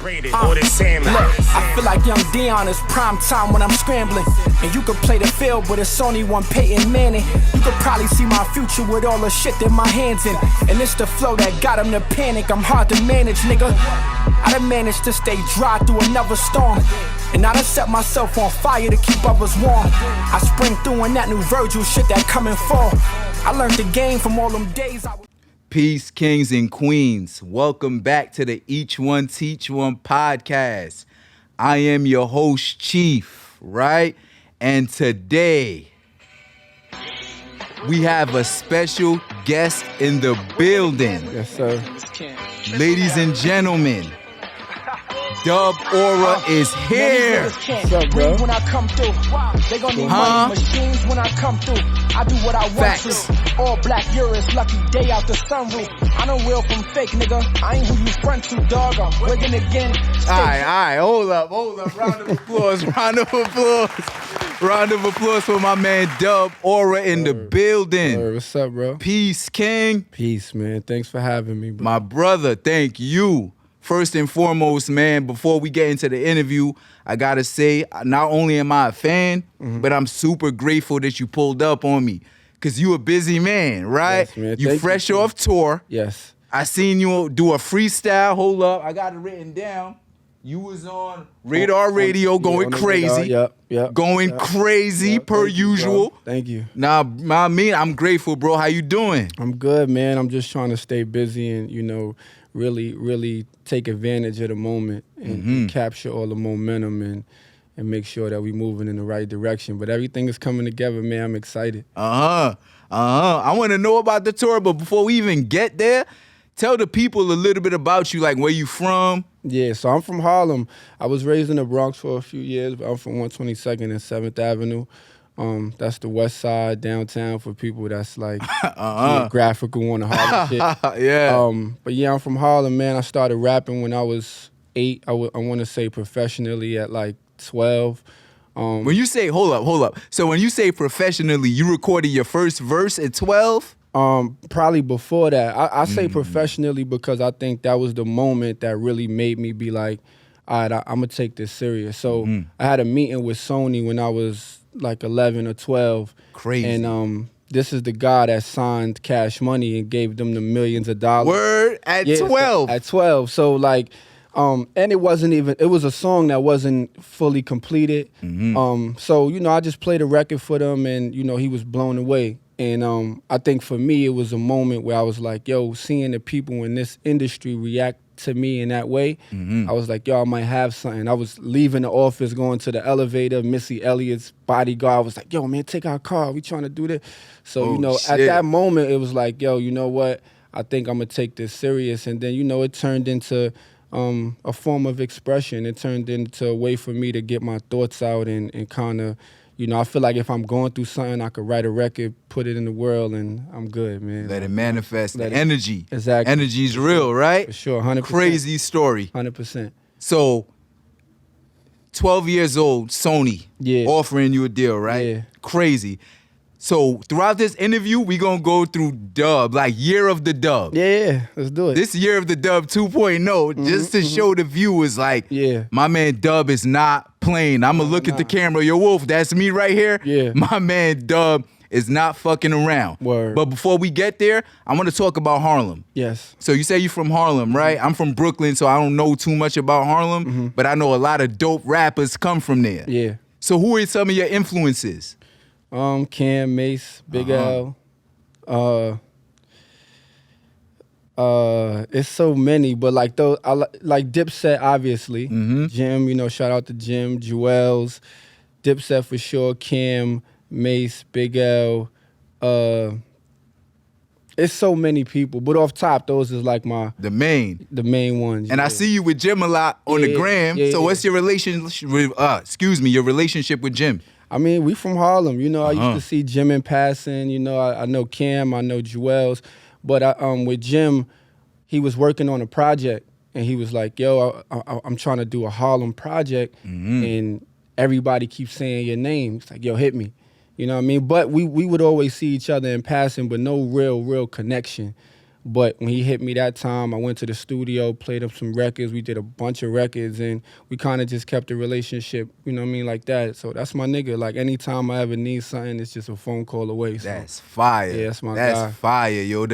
or the Sandman. Look, I feel like young Dion is prime time when I'm scrambling. And you could play the field, but it's only one Peyton Manning. You could probably see my future with all the shit that my hands in. And it's the flow that got him to panic. I'm hard to manage, nigga. I done managed to stay dry through another storm. And I done set myself on fire to keep others warm. I spring through in that new Virgil shit that come and fall. I learned the game from all them days I was... Peace, kings and queens. Welcome back to the Each One Teach One podcast. I am your host, Chief, right? And today, we have a special guest in the building. Yes, sir. Ladies and gentlemen, Dub Aura is here. What's up, bro? When I come through, they gon' need money machines when I come through. I do what I want Facts. to. All black Urus, lucky day out the sunroof. I don't will from fake, nigga. I ain't who you front to, dog. I'm wigging again. All right. Hold up. Round of applause. Round of applause for my man Dub Aura in the building. What's up, bro? Peace, King. Peace, man. Thanks for having me, bro. My brother, thank you. First and foremost, man, before we get into the interview, I gotta say, not only am I a fan, but I'm super grateful that you pulled up on me. Cause you a busy man, right? Yes, man. You Thank fresh you. off tour. Yes. I seen you do a freestyle. Hold up, I got it written down. You was on Radar Radio going on the crazy. radar. Yep. Going crazy Yep. per Thank you, usual. bro. Thank you. Nah, I'm grateful, bro. How you doing? I'm good, man. I'm just trying to stay busy and, really take advantage of the moment and capture all the momentum and make sure that we moving in the right direction. But everything is coming together, man. I'm excited. I want to know about the tour, but before we even get there, tell the people a little bit about you, like where you from. Yeah, so I'm from Harlem. I was raised in the Bronx for a few years, but I'm from 122nd and 7th Avenue. That's the west side downtown for people that's like geographical on the Harlem shit. Yeah. But yeah, I'm from Harlem, man. I started rapping when I was 8. I want to say professionally at like 12. When you say, hold up. So when you say professionally, you recorded your first verse at 12? Probably before that. I say professionally because I think that was the moment that really made me be like, all right, I'm going to take this serious. So I had a meeting with Sony when I was like 11 or 12. Crazy. And this is the guy that signed Cash Money and gave them the millions of dollars. Word? At 12? At 12. So like, and it was a song that wasn't fully completed. So, I just played a record for them and, he was blown away. And I think for me, it was a moment where I was like, yo, seeing the people in this industry react to me in that way, I was like, yo, I might have something. I was leaving the office, going to the elevator, Missy Elliott's bodyguard was like, yo, man, take our car. We trying to do this. So, at that moment, it was like, yo, you know what? I think I'm going to take this serious. And then, it turned into a form of expression. It turned into a way for me to get my thoughts out and kind of, I feel like if I'm going through something, I could write a record, put it in the world, and I'm good, man. Let it manifest. The energy. Exactly. Energy's real, right? For sure, 100%. Crazy story. 100%. So, 12 years old, Sony offering you a deal, right? Yeah. Crazy. So, throughout this interview, we going to go through Dub, like Year of the Dub. Yeah, let's do it. This Year of the Dub 2.0, just to show the viewers, like, my man Dub is not playing. I'm going to look at the camera. Yo, Wolf, that's me right here. Yeah. My man Dub is not fucking around. Word. But before we get there, I want to talk about Harlem. Yes. So you say you're from Harlem, right? I'm from Brooklyn, so I don't know too much about Harlem, but I know a lot of dope rappers come from there. Yeah. So who are some of your influences? Cam, Mace, Big L. It's so many, but like those, I like Dipset, obviously. Jim, shout out to Jim, Jewels, Dipset for sure, Cam, Mace, Big L. It's so many people, but off top, those is like the main ones. And I see you with Jim a lot on the gram. So what's your relationship with, your relationship with Jim? I mean, we from Harlem. I used to see Jim in passing. I know Cam, I know Jewels. But with Jim, he was working on a project, and he was like, yo, I'm trying to do a Harlem project, and everybody keeps saying your name. It's like, yo, hit me. You know what I mean? But we would always see each other in passing, but no real connection. But when he hit me that time, I went to the studio, played up some records. We did a bunch of records, and we kind of just kept the relationship, you know what I mean, like that. So that's my nigga. Like, anytime I ever need something, it's just a phone call away. So. That's fire. Yeah, that's my That's guy. fire, yo.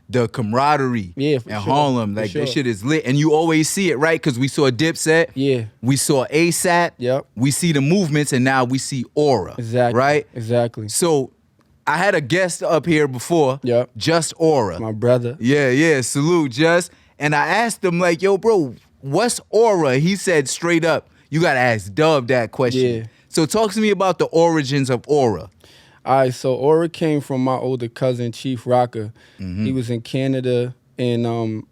The camaraderie Yeah, in for sure. Harlem, For like sure. that shit is lit. And you always see it, right? Because we saw Dipset. Yeah. We saw ASAP. Yep. We see the movements, and now we see Aura. Exactly. Right? Exactly. So I had a guest up here before. Yep. Just Aura. My brother. Yeah. Salute, Just. And I asked him, like, yo, bro, what's Aura? He said straight up, you gotta ask Dub that question. Yeah. So talk to me about the origins of Aura. All right, so Aura came from my older cousin, Chief Rocker. He was in Canada, and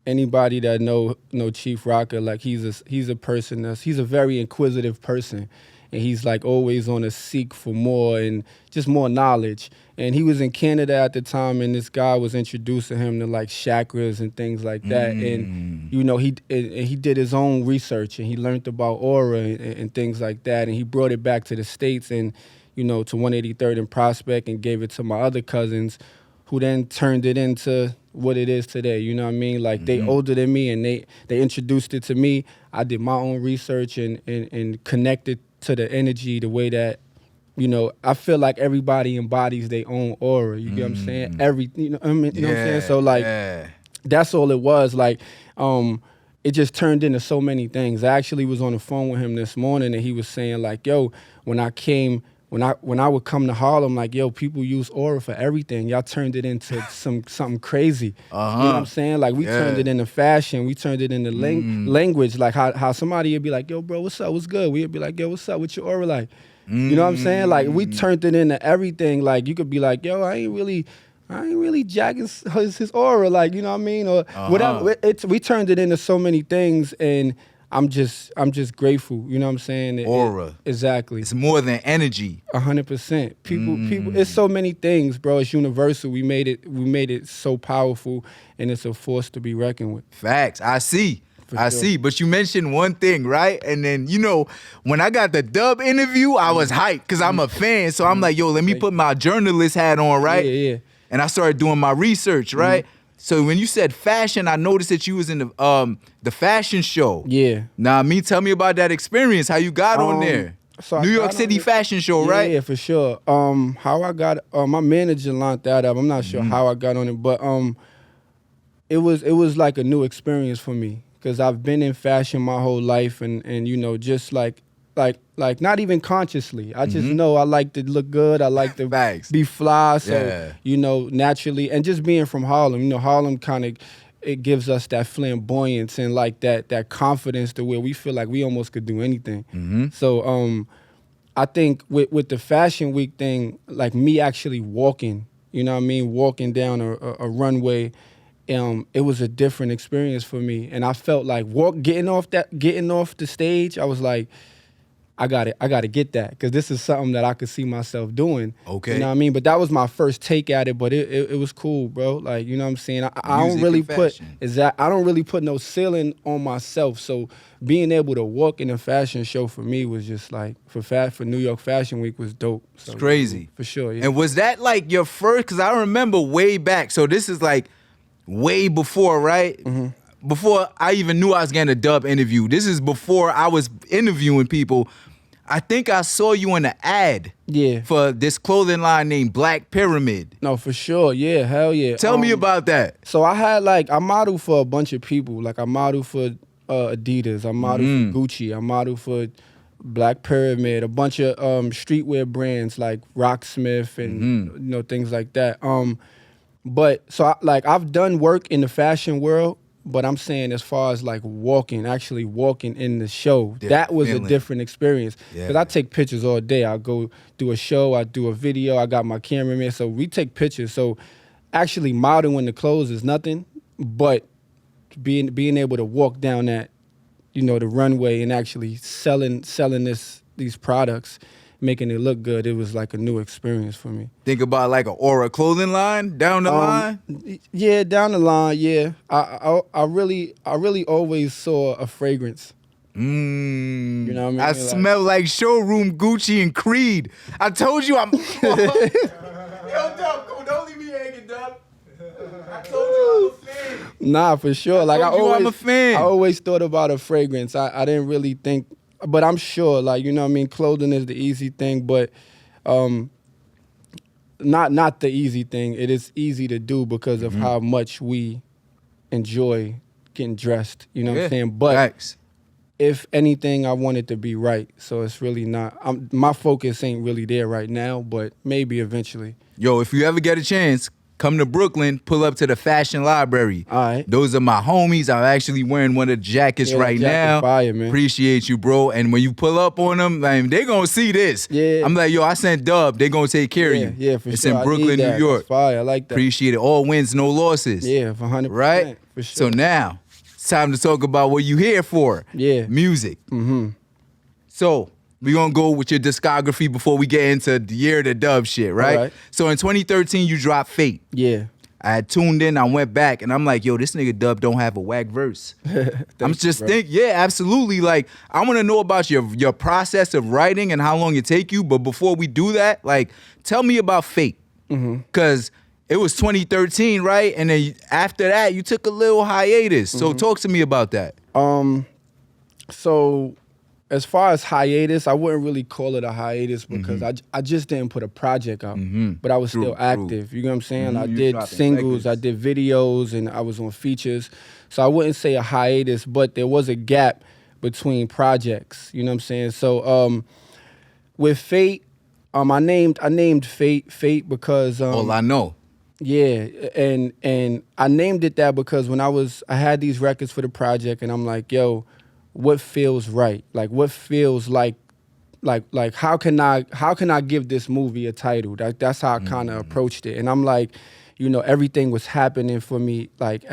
anybody that know Chief Rocker, like he's a person he's a very inquisitive person, and he's like always on a seek for more and just more knowledge. And he was in Canada at the time, and this guy was introducing him to like chakras and things like that. And you know, he did his own research, and he learned about Aura and things like that, and he brought it back to the States and, you know, to 183rd and Prospect, and gave it to my other cousins, who then turned it into what it is today. You know what I mean? Like, they older than me, and they introduced it to me. I did my own research and connected to the energy the way that, you know, I feel like everybody embodies their own aura. You get what I'm saying? You know what I'm saying? So, like, that's all it was. Like, it just turned into so many things. I actually was on the phone with him this morning, and he was saying, like, yo, when I would come to Harlem, like, yo, people use Aura for everything. Y'all turned it into something crazy. You know what I'm saying? Like, we turned it into fashion. We turned it into language. Like, how somebody would be like, yo, bro, what's up? What's good? We'd be like, yo, what's up? What's your Aura like? You know what I'm saying? Like, we turned it into everything. Like, you could be like, yo, I ain't really jacking his Aura. Like, you know what I mean? Or whatever. We turned it into so many things, and I'm just grateful. You know what I'm saying? Aura. Exactly. It's more than energy. 100%. People. It's so many things, bro. It's universal. We made it so powerful, and it's a force to be reckoned with. Facts. I see. For sure. But you mentioned one thing, right? And then, you know, when I got the Dub interview, I was hyped because I'm a fan. So I'm like, yo, let me put my journalist hat on, right? Yeah. And I started doing my research, right? So when you said fashion, I noticed that you was in the fashion show. Yeah. Now, tell me about that experience, how you got on there. So New York City fashion show, right? Yeah, for sure. How I got my manager lined that up. I'm not sure how I got on it, but it was like a new experience for me, because I've been in fashion my whole life, and you know, just like not even consciously. I just know I like to look good. I like to be fly. So, you know, naturally, and just being from Harlem, you know, Harlem kind of, it gives us that flamboyance and like that confidence to where we feel like we almost could do anything. So I think with the Fashion Week thing, like me actually walking, you know what I mean, walking down a runway, it was a different experience for me. And I felt like getting off the stage, I was like, I gotta get that, because this is something that I could see myself doing. Okay. You know what I mean? But that was my first take at it, but it was cool, bro. Like, you know what I'm saying? I don't really put no ceiling on myself. So being able to walk in a fashion show for me was just like, for New York Fashion Week was dope. So, it's crazy. For sure, yeah. And was that like your first, because I remember way back, so this is like way before, right? Before I even knew I was getting a Dub interview. This is before I was interviewing people. I think I saw you in an ad for this clothing line named Black Pyramid. No, for sure. Yeah, hell yeah. Tell me about that. So I modeled for a bunch of people. Like, I modeled for Adidas. I modeled for Gucci. I modeled for Black Pyramid. A bunch of streetwear brands like Rocksmith and you know, things like that. But so I've done work in the fashion world. But I'm saying, as far as like actually walking in the show, that was a different experience. Because I take pictures all day. I go do a show, I do a video, I got my cameraman, so we take pictures. So actually modeling the clothes is nothing, but being able to walk down that, you know, the runway and actually selling these products, making it look good, it was like a new experience for me. Think about like an Aura clothing line down the line? Yeah, down the line, yeah. I really always saw a fragrance. You know what I mean? I smell like showroom Gucci and Creed. I told you I'm... Yo, Dub, don't leave me hanging, Dub. I told you Nah, for sure. Like I'm a fan. I always thought about a fragrance. I didn't really think, but I'm sure, like, you know what I mean? Clothing is the easy thing, but not the easy thing. It is easy to do because of how much we enjoy getting dressed. You know what I'm saying? But Facts. if anything, I want it to be right. So it's really not. My focus ain't really there right now, but maybe eventually. Yo, if you ever get a chance, come to Brooklyn, pull up to the Fashion Library. All right. Those are my homies. I'm actually wearing one of the jackets Yeah, right that jacket now. fire, man. Appreciate you, bro. And when you pull up on them, like, they gonna see this. Yeah. I'm like, yo, I sent Dub. They gonna take care of you. Yeah, for it's sure. in Brooklyn, I need that. New York. That's fire. I like that. Appreciate it. All wins, no losses. Yeah, for 100%. Right? For sure. So now, it's time to talk about what you here for. Yeah. Music. Mm-hmm. So we're going to go with your discography before we get into the year of the Dub shit, right? All right. So in 2013, you dropped Fate. Yeah. I had tuned in, I went back, and I'm like, yo, this nigga Dub don't have a whack verse. I'm just thinking, yeah, absolutely. Like, I want to know about your process of writing and how long it take you. But before we do that, like, tell me about Fate. Because it was 2013, right? And then after that, you took a little hiatus. So talk to me about that. So as far as hiatus, I wouldn't really call it a hiatus because I just didn't put a project out, but I was still active. You know what I'm saying? I You did dropping singles, records. I did videos, and I was on features. So I wouldn't say a hiatus, but there was a gap between projects. You know what I'm saying? So with Fate, I named Fate because All I know. yeah, and I named it that because when I had these records for the project, and I'm like, yo, what feels right? Like, what feels like how can I give this movie a title? That's how I kind of approached it. And I'm like, you know, everything was happening for me. Like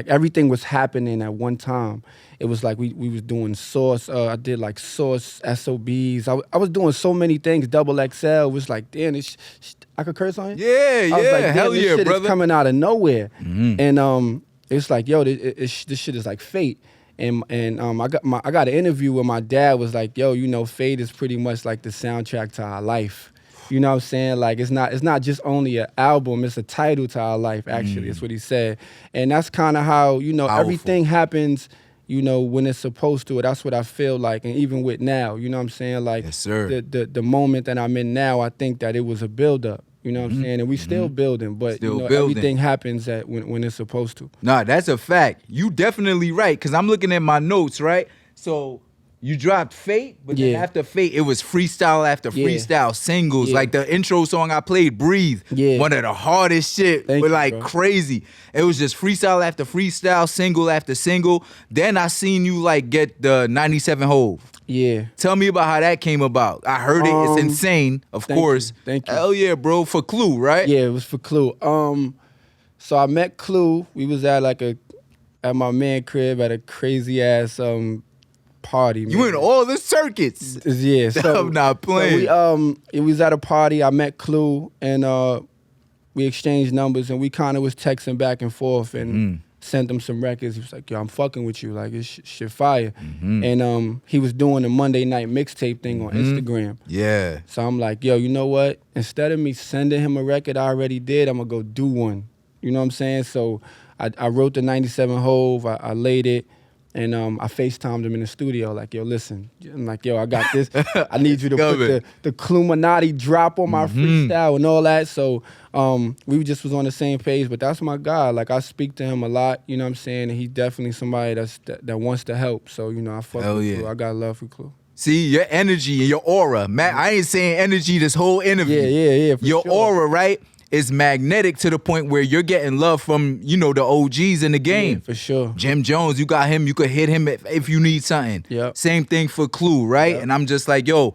everything was happening at one time. It was like we was doing Source. I did like Source, SOBs. I was doing so many things. Double XL. It was like, damn, I could curse on it. Yeah, I was like, damn, hell this yeah, shit brother. is coming out of nowhere. And it's like, yo, this shit is like fate. And I got an interview where my dad was like, yo, you know, Fate is pretty much like the soundtrack to our life. You know what I'm saying? Like, it's not just only an album, it's a title to our life, actually. That's what he said. And that's kind of how, you know, Powerful. everything happens, you know, when it's supposed to. That's what I feel like. And even with now, you know what I'm saying? Like, Yes, sir. the moment that I'm in now, I think that it was a build-up. You know what I'm saying? And we still building, but Still you know, building. everything happens when it's supposed to. Nah, that's a fact. You definitely right, because I'm looking at my notes, right? So you dropped Fate, but then Yeah. after Fate, it was freestyle after Yeah. freestyle, singles. Yeah. Like the intro song I played, Breathe, Yeah. one of the hardest shit, Thank but you, like bro. crazy. It was just freestyle after freestyle, single after single. Then I seen you like get the 97 Hove. Yeah. Tell me about how that came about. I heard it. It's Um, insane, of thank you. course. Thank you. Hell yeah, bro. For Clue, right? Yeah, it was for Clue. So I met Clue. We was at at my man crib at a crazy ass party. You man. in all the circuits. Yeah, so I'm not playing. So it was at a party. I met Clue, and we exchanged numbers, and we kind of was texting back and forth, and sent him some records. He was like, "Yo, I'm fucking with you. Like, it's shit fire." And he was doing a Monday night mixtape thing on Instagram. Yeah. So I'm like, "Yo, you know what? Instead of me sending him a record I already did, I'm gonna go do one." You know what I'm saying? So I wrote the 97 Hove. I laid it. And I FaceTimed him in the studio, like, yo, listen. I'm like, yo, I got this. I need you to put the Cluminati drop on my freestyle and all that. So we just was on the same page, but that's my guy. Like, I speak to him a lot, you know what I'm saying? And he's definitely somebody that wants to help. So, you know, I fuck Hell with yeah. Clue. I got love for Clue. See, your energy and your aura, man. I ain't saying energy this whole interview. Yeah, for Your sure. aura, right, is magnetic to the point where you're getting love from, you know, the OGs in the game. Yeah, for sure. Jim Jones, you got him. You could hit him if you need something. Yep. Same thing for Clue, right? Yep. And I'm just like, yo,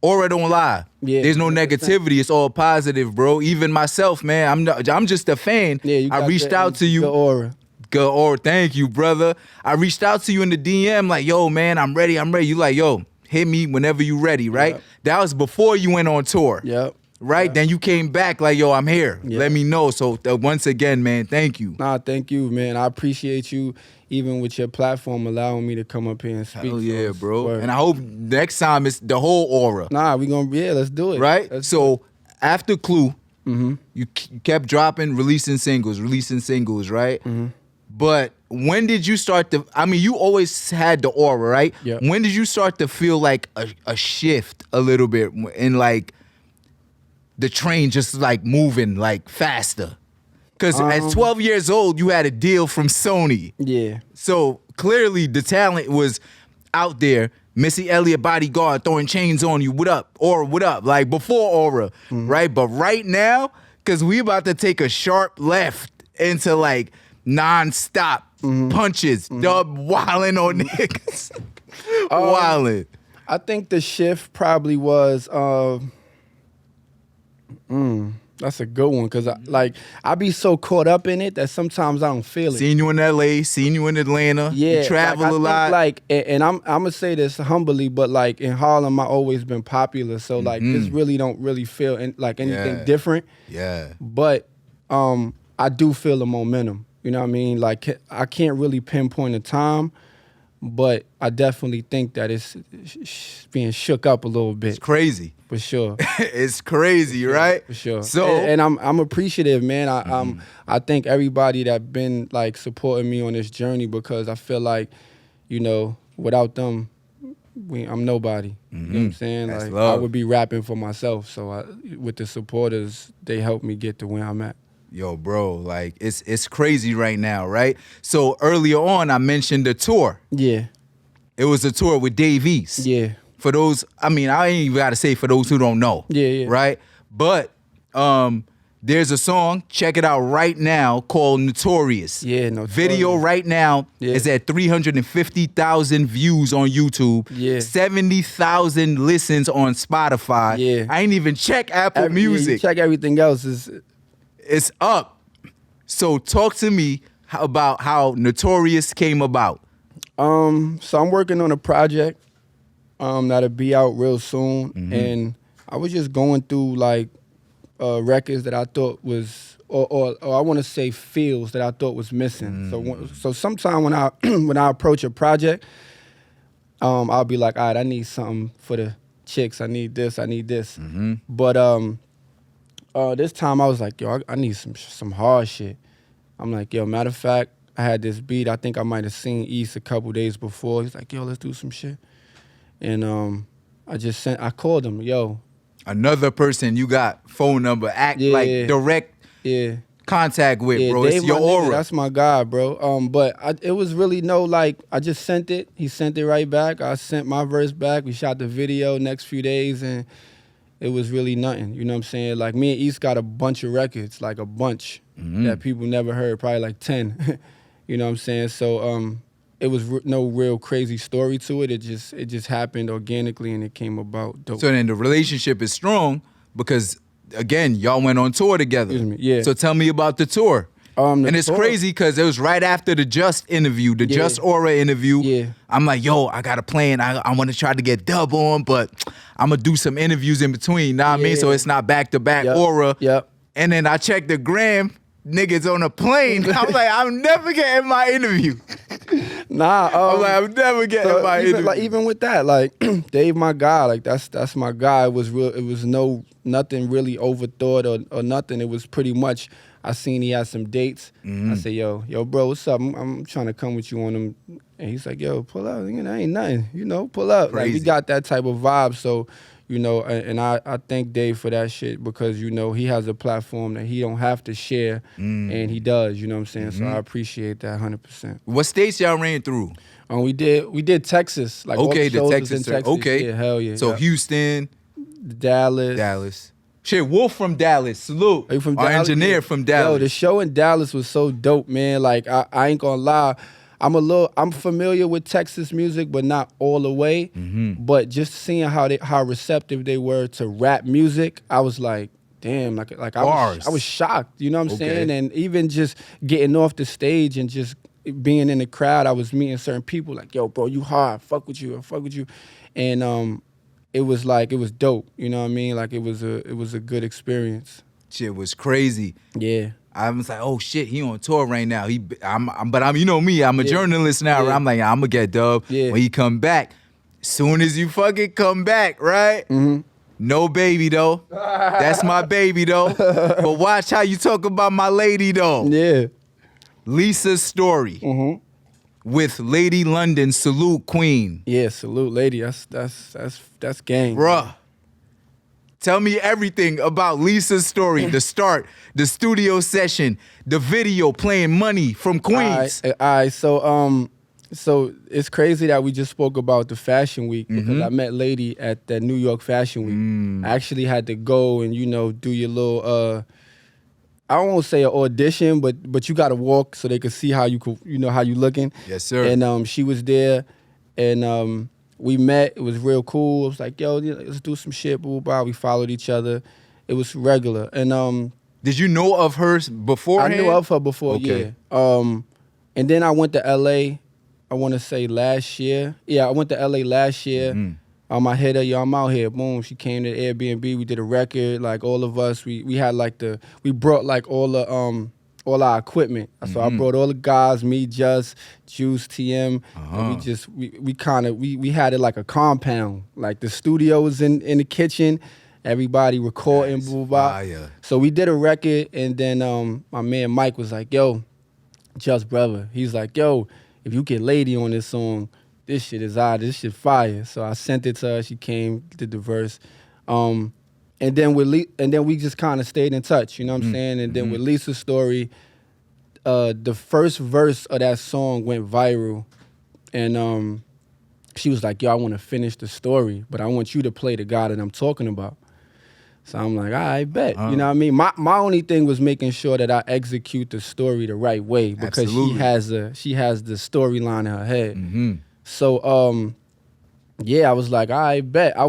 aura don't lie. Yeah, There's no 100%. negativity. It's all positive, bro. Even myself, man. I'm just a fan. Yeah, you got I reached the- out to you. the aura. Good aura. Thank you, brother. I reached out to you in the DM, like, yo, man, I'm ready. You like, yo, hit me whenever you ready, right? Yep. That was before you went on tour. Yep. Right? Yep. Then you came back like, yo, I'm here. Yeah. Let me know. So once again, man, thank you. Nah, thank you, man. I appreciate you, even with your platform, allowing me to come up here and speak. Hell So yeah, it's bro. word. And I hope next time it's the whole aura. Nah, let's do it. Right? Let's So after Clue, You kept dropping, releasing singles, right? But when did you start to, I mean, you always had the aura, right? Yeah. When did you start to feel like a shift a little bit in like the train just like moving like faster? Because at 12 years old, you had a deal from Sony. Yeah. So clearly the talent was out there. Missy Elliott bodyguard throwing chains on you. What up? Aura, what up? Like before Aura, right? But right now, because we about to take a sharp left into like non-stop punches, dub wilding on niggas. Wilding. I think the shift probably was, that's a good one, because I be so caught up in it that sometimes I don't feel it. Seen you in LA, seen you in Atlanta. Yeah, you travel a lot. And I'm gonna say this humbly, but like in Harlem, I always been popular, so like this really don't really feel anything different. Yeah. But I do feel the momentum. You know what I mean? Like I can't really pinpoint a time, but I definitely think that it's being shook up a little bit. It's crazy. For sure. It's crazy, right? For sure. So and I'm appreciative, man. I thank everybody that been like supporting me on this journey, because I feel like, you know, without them, I'm nobody. You know what I'm saying? That's like love. I would be rapping for myself. So with the supporters, they helped me get to where I'm at. Yo, bro, like it's crazy right now, right? So earlier on, I mentioned the tour. Yeah. It was a tour with Dave East. Yeah. For those, I mean, I ain't even gotta say for those who don't know. Yeah. Right? But there's a song, check it out right now, called Notorious. Yeah, Notorious. Video right now is at 350,000 views on YouTube. Yeah. 70,000 listens on Spotify. Yeah. I ain't even check Apple Yeah, Music. you check everything else. It's up. So talk to me about how Notorious came about. So I'm working on a project that'll be out real soon, and I was just going through like records that I thought was, or I want to say feels that I thought was missing. So sometime when I when I approach a project, I'll be like, all right, I need something for the chicks. I need this. But this time I was like, yo, I need some hard shit. I'm like, yo, matter of fact, I had this beat. I think I might have seen East a couple days before. He's like, yo, let's do some shit. And I called him, yo. Another person you got phone number, like direct contact with, bro. Dave, it's your my nigga, aura. that's my guy, bro. But it was really I just sent it. He sent it right back. I sent my verse back. We shot the video next few days, and it was really nothing. You know what I'm saying? Like, me and East got a bunch of records, like a bunch that people never heard, probably like 10. You know what I'm saying? So it was no real crazy story to it. It just happened organically, and it came about dope. So then the relationship is strong because, again, y'all went on tour together. Excuse me, yeah. So tell me about the tour. And it's crazy because it was right after the Just interview, the Just Aura interview. Yeah. I'm like, yo, I got a plan. I want to try to get Dub on, but I'm going to do some interviews in between. Know what I mean? So it's not back-to-back Aura. Yep. And then I checked the gram. Niggas on a plane. I was like, I'm never getting my interview. Nah, I'm like, I'm never getting my interview. Like, even with that, like Dave, my guy, like that's my guy. It was real. It was nothing really overthought or nothing. It was pretty much. I seen he had some dates. I said, yo, bro, what's up? I'm trying to come with you on them. And he's like, yo, pull up. You know, ain't nothing. You know, pull up. Crazy. Like, we got that type of vibe. So, you know, and I thank Dave for that shit, because, you know, he has a platform that he don't have to share, and he does, you know what I'm saying? So I appreciate that 100%. What states y'all ran through? We did Texas. Like, all the shows was in Texas. Okay. Yeah, hell yeah. So yeah. Houston. Dallas. Shit, Wolf from Dallas. Salute. Are you from Our Dallas? engineer from Dallas. Yo, the show in Dallas was so dope, man. Like, I ain't gonna lie. I'm familiar with Texas music, but not all the way. But just seeing how receptive they were to rap music, I was like, damn, like I was shocked. You know what I'm saying? And even just getting off the stage and just being in the crowd, I was meeting certain people like, yo, bro, you hard. I fuck with you. And it was dope. You know what I mean? Like, it was a good experience. Shit was crazy. Yeah. I was like, oh shit, he on tour right now. But you know me, I'm a journalist now. Yeah. I'm like, I'm gonna get Dub when he come back. Soon as you fucking come back, right? No baby though. That's my baby though. But watch how you talk about my lady though. Yeah. Lisa's story with Lady London, salute Queen. Yeah, salute, lady. That's gang. Bruh. Tell me everything about Lisa's story, the start, the studio session, the video playing Money from Queens. All right. So it's crazy that we just spoke about the Fashion Week because I met Lady at the New York Fashion Week. I actually had to go and do your little I don't want to say an audition, but you got to walk so they could see how you how you looking. Yes, sir. And she was there, and we met. It was real cool. It was like, yo, let's do some shit. Blah, blah, blah. We followed each other. It was regular. And did you know of her beforehand? I knew of her before. Okay. Yeah. And then I went to L.A. I want to say last year. Yeah, I went to L.A. last year. I hit her, yo, I'm out here. Boom, she came to the Airbnb. We did a record, like all of us. We had like we brought like all our equipment. So I brought all the guys, me, Just, Juice, TM. And we had it like a compound. Like the studio was in the kitchen. Everybody recording, blah, blah. So we did a record, and then my man Mike was like, yo, Just brother. He's like, yo, if you get Lady on this song, this shit is odd. This shit fire. So I sent it to her. She came, did the verse, and then we just kind of stayed in touch. You know what I'm saying? And then with Lisa's story, the first verse of that song went viral, and she was like, "Yo, I want to finish the story, but I want you to play the guy that I'm talking about." So I'm like, I bet. You know what I mean? My only thing was making sure that I execute the story the right way because she has the storyline in her head. So yeah, I was like, I bet. I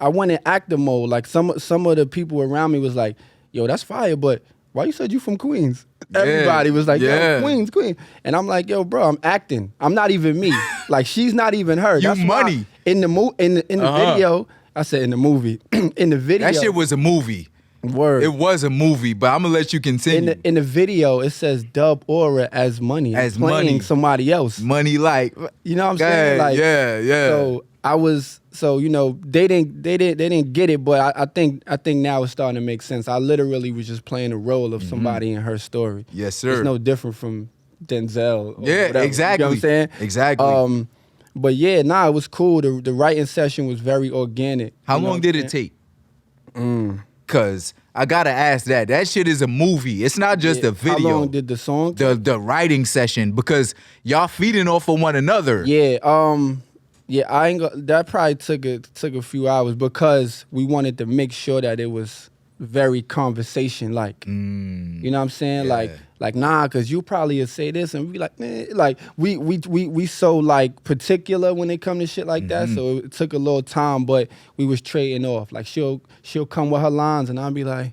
went in actor mode. Like some of the people around me was like, yo, that's fire, but why you said you from Queens? Everybody was like, yo, Queens. And I'm like, yo, bro, I'm acting. I'm not even me. Like she's not even her. You that's money. In the video, I said in the movie. In the video. That shit was a movie. Word. It was a movie, but I'm gonna let you continue. In the video, it says dub Aura as money. As playing money. Somebody else. Money like. You know what I'm saying? Like, yeah. So they didn't get it, but I think now it's starting to make sense. I literally was just playing the role of somebody in her story. Yes, sir. It's no different from Denzel. Or whatever, exactly. You know what I'm saying? Exactly. But yeah, it was cool. The writing session was very organic. How long did it take? Cause I gotta ask that. That shit is a movie. It's not just a video. How long did the song take? The writing session, because y'all feeding off of one another. Yeah. I ain't that probably took a few hours because we wanted to make sure that it was very conversation like. You know what I'm saying? Yeah. Like nah, cause you probably would say this and we like, like we so like particular when it come to shit like that. So it took a little time, but we was trading off. Like she'll come with her lines and I'll be like,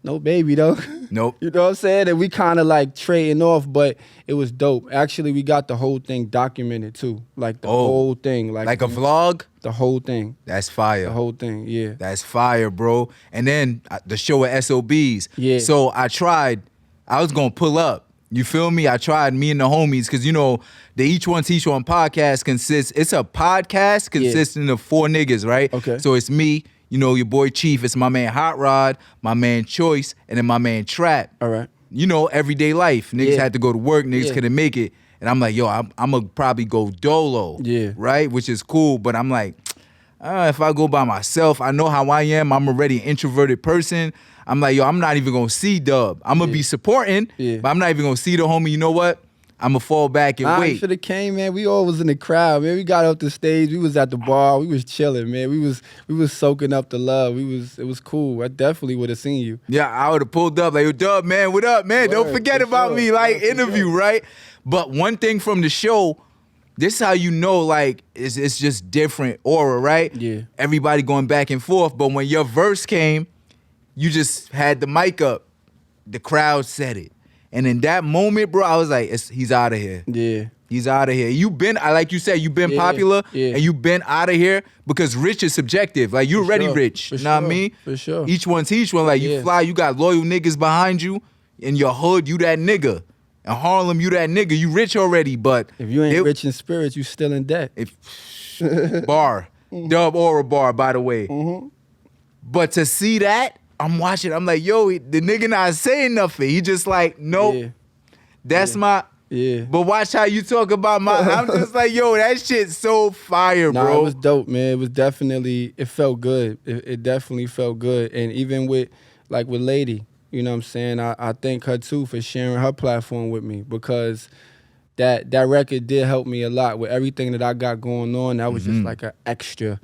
no baby though. Nope. You know what I'm saying? And we kind of like trading off, but it was dope. Actually, we got the whole thing documented too. Like the whole thing. Like a vlog? The whole thing. That's fire. The whole thing, yeah. That's fire, bro. And then the show at SOBs. Yeah. So I was gonna pull up. You feel me? I tried, me and the homies, because the Each One Teach One podcast it's a podcast consisting of 4 niggas, right? Okay. So it's me, your boy Chief, it's my man Hot Rod, my man Choice, and then my man Trap. All right. Everyday life. Niggas had to go to work, niggas couldn't make it. And I'm like, yo, I'm gonna probably go dolo. Yeah. Right? Which is cool, but I'm like, if I go by myself, I know how I am. I'm already an introverted person. I'm like, yo, I'm not even gonna see Dub. I'm gonna be supporting, but I'm not even gonna see the homie. You know what? I'm gonna fall back and wait. You should have came, man. We all was in the crowd, man. We got up the stage. We was at the bar. We was chilling, man. We was soaking up the love. It was cool. I definitely would have seen you. Yeah, I would have pulled up like, yo, Dub, man, what up, man? Don't forget about me, like interview, right? But one thing from the show, this is how like it's just different aura, right? Yeah. Everybody going back and forth, but when your verse came, you just had the mic up. The crowd said it. And in that moment, bro, I was like, he's out of here. Yeah. He's out of here. Like you said, you've been popular and you've been out of here because rich is subjective. Like, you're already rich. You know what I mean? For sure. Each one teach one. Like, you fly, you got loyal niggas behind you. In your hood, you that nigga. In Harlem, you that nigga. You rich already, but... If you ain't rich in spirits, you still in debt. Bar. Dub Aura bar, by the way. But to see that, I'm watching. I'm like, yo, the nigga not saying nothing. He just like, nope. Yeah. That's my. Yeah. But watch how you talk about my. I'm just like, yo, that shit's so fire, Nah, bro. it was dope, man. It was definitely, it felt good. It definitely felt good. And even with Lady, you know what I'm saying? I thank her too for sharing her platform with me, because that record did help me a lot with everything that I got going on. That was just like an extra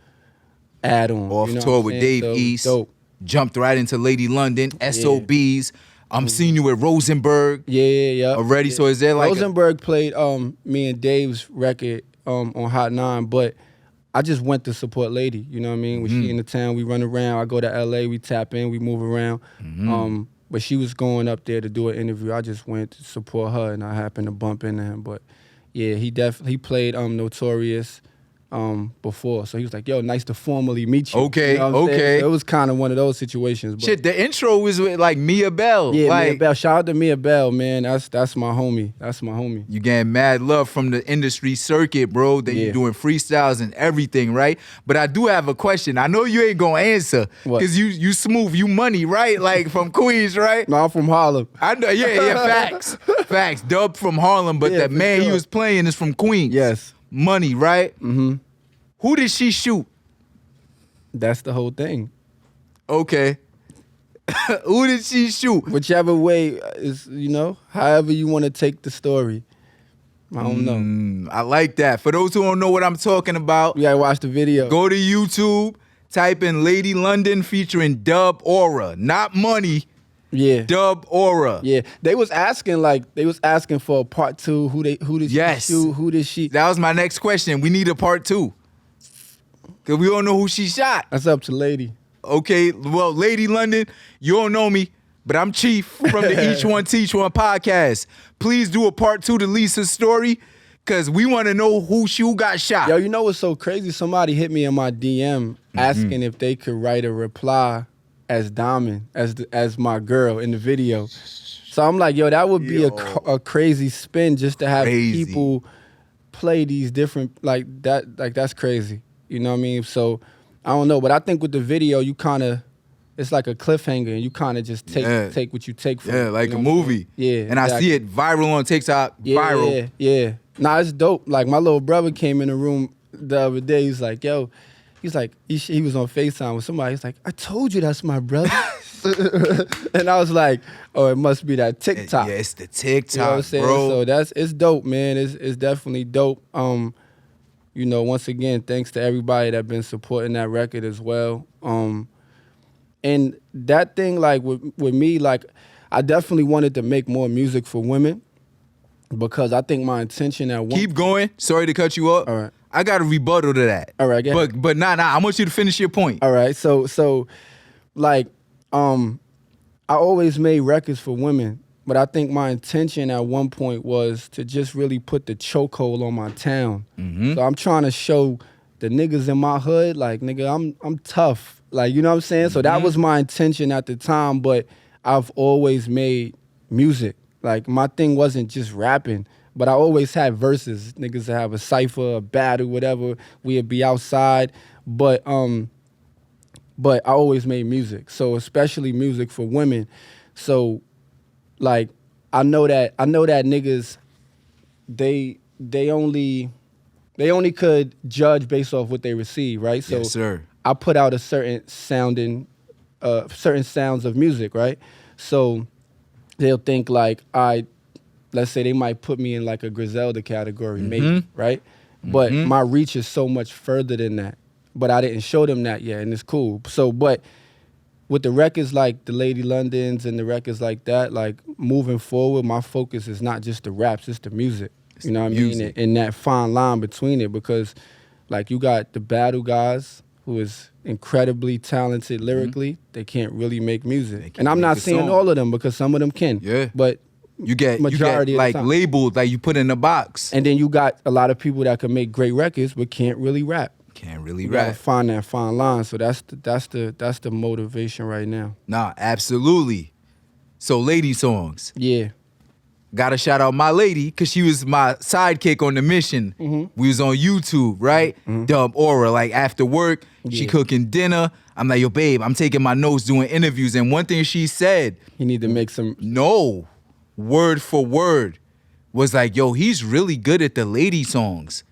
add-on. Off you know tour what I'm with saying? Dave So it was East. dope. Jumped right into Lady London, SOBs. I'm seeing you at Rosenberg Yeah. already. Yeah. So is there like Rosenberg played me and Dave's record on Hot 9, but I just went to support Lady. You know what I mean? When she in the town, we run around. I go to LA, we tap in, we move around. But she was going up there to do an interview. I just went to support her, and I happened to bump into him. But yeah, he played Notorious before. So he was like, yo, nice to formally meet you. Okay, You know what I'm saying? okay. So it was kind of one of those situations. But shit? The intro was with like Mia Bell. yeah, like, Mia Bell. Shout out to Mia Bell, man. That's my homie. That's my homie. You getting mad love from the industry circuit, bro. That you Yeah. doing freestyles and everything, right? But I do have a question. I know you ain't gonna answer What? because you smooth, you money, right? Like from Queens, right? No, I'm from Harlem. I know, yeah, facts. Dub from Harlem, but Yeah, the for man he sure. was playing is from Queens. Yes. Money, right? Mm-hmm. Who did she shoot? That's the whole thing. Okay. Who did she shoot? Whichever way is, however you want to take the story. I don't know. I like that. For those who don't know what I'm talking about, You gotta watch the video. go to YouTube, type in Lady London featuring Dub Aura. Not Money, Yeah. Dub Aura. Yeah. They was asking for a part 2. Who did Yes. she shoot? Who did she? That was my next question. We need a part 2. Because we don't know who she shot. That's up to Lady. Okay, well, Lady London, you don't know me, but I'm Chief from the Each One Teach One podcast. Please do a part 2 to Lisa's story, because we want to know who got shot. Yo, you know what's so crazy? Somebody hit me in my DM asking if they could write a reply as Diamond, as my girl in the video. So I'm like, yo, that would be a crazy spin just to have Crazy. people play these different, like that. Like, that's crazy. You know what I mean? So I don't know, but I think with the video, you kind of, it's like a cliffhanger, and you kind of just take what you take from it. Yeah, like you a know what I'm movie. saying? Yeah, And I exactly. see it viral on TikTok. Viral. Yeah. Nah, it's dope. Like, my little brother came in the room the other day. He's like, yo, he was on FaceTime with somebody. He's like, I told you that's my brother. And I was like, oh, it must be that TikTok. Yeah, it's the TikTok, You know what I'm saying? bro. So it's dope, man. It's definitely dope. Once again, thanks to everybody that been supporting that record as well. And that thing, like with me, like, I definitely wanted to make more music for women, because I think my intention at one Keep going. Sorry to cut you up. All right. I got a rebuttal to that. All right, go ahead. But nah, I want you to finish your point. All right, so like, I always made records for women, but I think my intention at one point was to just really put the chokehold on my town. So I'm trying to show the niggas in my hood, like, nigga, I'm tough. Like, you know what I'm saying? So that was my intention at the time, but I've always made music. Like, my thing wasn't just rapping, but I always had verses. Niggas would have a cypher, a battle, whatever. We'd be outside, but I always made music. So especially music for women. So, like, I know that niggas, they only could judge based off what they receive, right? So Yes, sir. I put out a certain sounds of music, right? So they'll think like, let's say they might put me in like a Griselda category, maybe, right? But my reach is so much further than that. But I didn't show them that yet, and it's cool. So, but with the records like the Lady Londons and the records like that, like, moving forward, my focus is not just the raps, it's the music. You know what I mean? music. And that fine line between it, because like, you got the battle guys who is incredibly talented lyrically. They can't really make music. can't And I'm make not a saying song. all of them, because some of them can. Yeah. But You get majority of the like time. labeled, like you put in a box. And then you got a lot of people that can make great records but can't really rap. Can't really You gotta rap. find that fine line. So that's the motivation right now. Nah, absolutely. So lady songs. Yeah. Gotta shout out my lady, cause she was my sidekick on the mission. We was on YouTube, right? Dub Aura, like after work, she cooking dinner. I'm like, yo, babe, I'm taking my notes, doing interviews. And one thing she said, You need to make some. no, word for word, was like, yo, he's really good at the lady songs.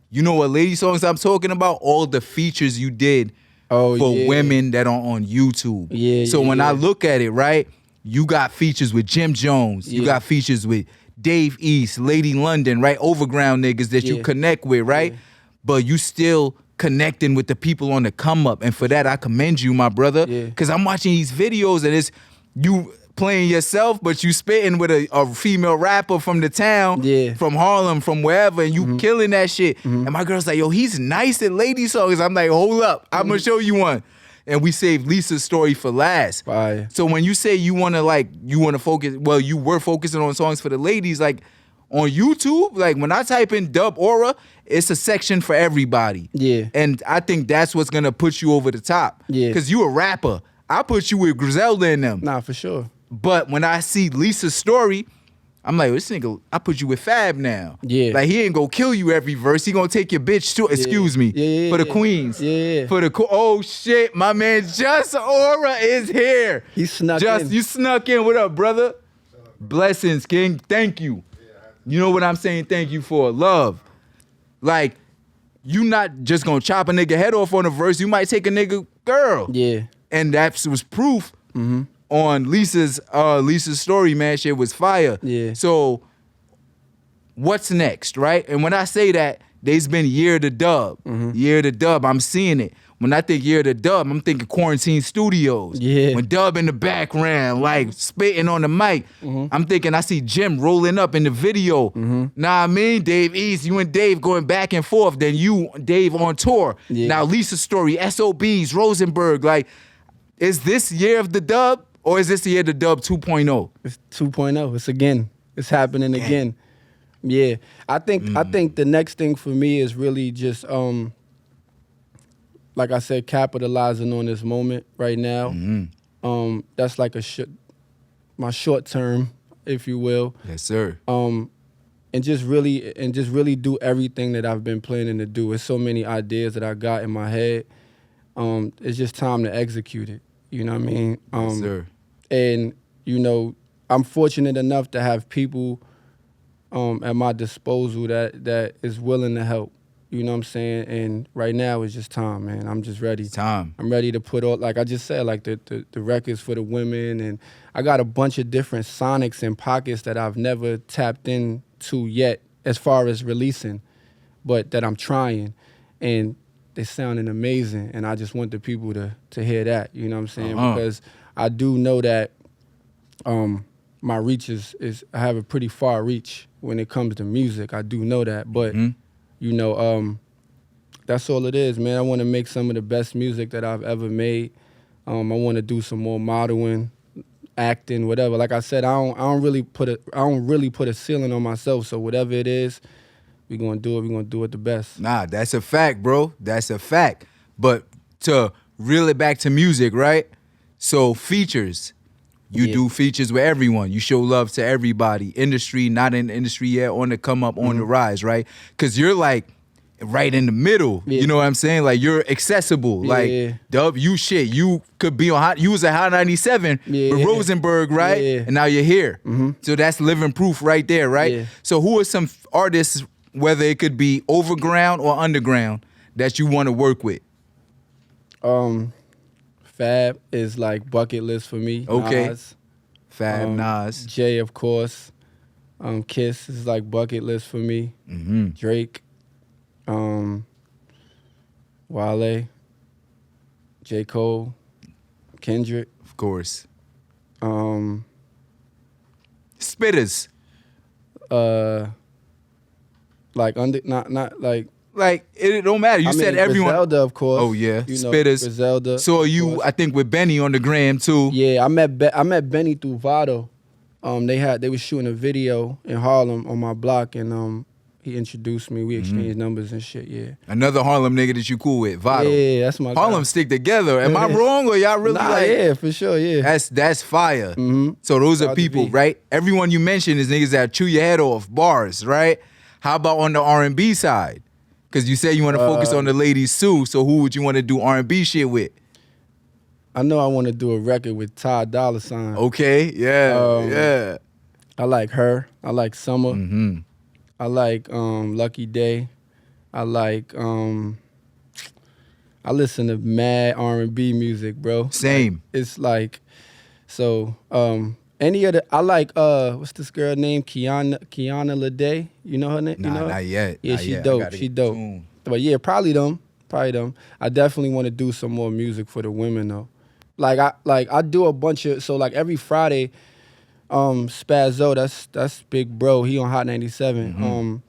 You know what lady songs I'm talking about? All the features you did for women that are on YouTube. So when I look at it, right, you got features with Jim Jones. You got features with Dave East, Lady London, right? Overground niggas that you connect with, right? But you still connecting with the people on the come up. And for that, I commend you, my brother. Because I'm watching these videos and it's you playing yourself, but you spitting with a female rapper from the town, from Harlem, from wherever, and you killing that shit. And my girl's like, yo, he's nice at lady songs. I'm like, hold up, I'm gonna show you one. And we saved Lisa's story for last. Fire. So when you say you wanna focus, well, you were focusing on songs for the ladies, like on YouTube, like when I type in Dub Aura, it's a section for everybody. And I think that's what's gonna put you over the top. Cause you a rapper. I put you with Griselda in them. Nah, for sure. But when I see Lisa's story, I'm like, this nigga, I put you with Fab now. Like, he ain't gonna kill you every verse. He gonna take your bitch too. Excuse me. For the queens. For the, oh shit, my man Just Aura is here. He snuck in. You snuck in. What up, brother? Blessings, King. Thank you. You know what I'm saying thank you for? Love. Like, you not just gonna chop a nigga head off on a verse. You might take a nigga girl. And that was proof on Lisa's story, man. Shit was fire. So what's next, right? And when I say that, there's been year to dub. Year to dub, I'm seeing it. When I think year to dub, I'm thinking Quarantine Studios. When Dub in the background, like spitting on the mic, I'm thinking I see Jim rolling up in the video. Nah, I mean, Dave East, you and Dave going back and forth. Then you, Dave, on tour. Now Lisa's story, SOBs, Rosenberg. Like, is this year of the dub? Or is this the year of the dub 2.0? It's 2.0. It's again. It's happening again. Yeah. I think the next thing for me is really just like I said, capitalizing on this moment right now. That's like my short term, if you will. Yes, sir. And just really do everything that I've been planning to do. There's so many ideas that I got in my head. It's just time to execute it. You know what I mean? Yes, sir. And, you know, I'm fortunate enough to have people at my disposal that is willing to help. You know what I'm saying? And right now it's just time, man. I'm just ready. Time. I'm ready to put all, like I just said, like the records for the women. And I got a bunch of different sonics and pockets that I've never tapped into yet as far as releasing, but that I'm trying. And they're sounding amazing, and I just want the people to hear that, you know what I'm saying? Because I do know that my reach is I have a pretty far reach when it comes to music. I do know that, but you know, that's all it is, man. I want to make some of the best music that I've ever made. I want to do some more modeling, acting, whatever. Like I said, I don't really put a ceiling on myself. So whatever it is, we're gonna do it. We're gonna do it the best. Nah, that's a fact, bro. That's a fact. But to reel it back to music, right? So features. You do features with everyone. You show love to everybody. Industry, not in the industry yet, on the come up, on the rise, right? Because you're like right in the middle. You know what I'm saying? Like, you're accessible. Like, Dub, you could be on you was at Hot 97 with Rosenberg, right? And now you're here. So that's living proof right there, right? So who are some artists, whether it could be overground or underground, that you want to work with? Fab is like bucket list for me. Okay. Nas. Fab, Nas. Jay, of course. Kiss is like bucket list for me. Drake. Wale. J. Cole. Kendrick. Of course. Spitters. Like not like. Like, it don't matter. You said everyone. Griselda, of course. Oh yeah, you know, Spitters. Griselda. So you, I think, with Benny on the gram too. Yeah, I met Benny through Vado. They was shooting a video in Harlem on my block, and He introduced me. We exchanged numbers and shit. Yeah. Another Harlem nigga that you cool with, Vado. Yeah, that's my Harlem guy. stick together. Am I wrong or y'all really Nah, like? yeah, for sure. Yeah. That's fire. So those Shout are out to people, V. right? Everyone you mentioned is niggas that chew your head off, bars, right? How about on the R&B side? Because you say you want to focus on the ladies too. So who would you want to do R&B shit with? I know I want to do a record with Tidal. Okay, yeah, yeah. I like her. I like Summer. I like Lucky Day. I like I listen to mad R&B music, bro. Same. Like, it's like so any of the I like what's this girl named Kiana Lede? You know her name? Nah, you know her? not yet. Yeah, Not she yet. I dope. gotta She get dope. tuned. But yeah, probably them. I definitely want to do some more music for the women though. I do a bunch of so like every Friday, Spazzo, that's big bro. He on Hot 97.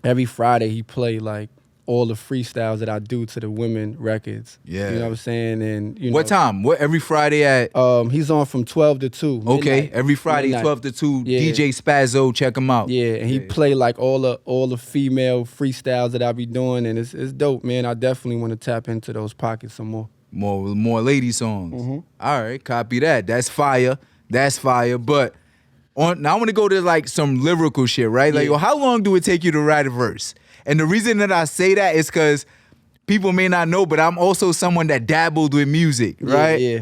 Every Friday he play like all the freestyles that I do to the women records. Yeah. You know what I'm saying? And you know What time? What every Friday at? he's on from 12 to 2. Okay, midnight. every Friday Midnight. 12 to 2. Yeah. DJ Spazzo, check him out. Yeah, and he play like all the female freestyles that I be doing, and it's dope, man. I definitely want to tap into those pockets some more. More lady songs. All right, copy that. That's fire. That's fire. But now I want to go to like some lyrical shit, right? Like, Yeah. how long do it take you to write a verse? And the reason that I say that is because people may not know, but I'm also someone that dabbled with music, right? Yeah.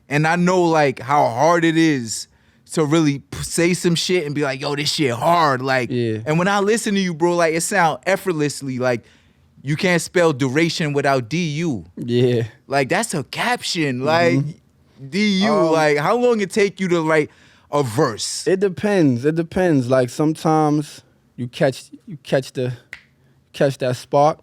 And I know like how hard it is to really say some shit and be like, yo, this shit hard. Like, Yeah. and when I listen to you, bro, like it sound effortlessly. Like you can't spell duration without DU. Yeah. Like that's a caption. Like DU. Like how long it take you to write a verse? It depends. Like sometimes you catch that spark.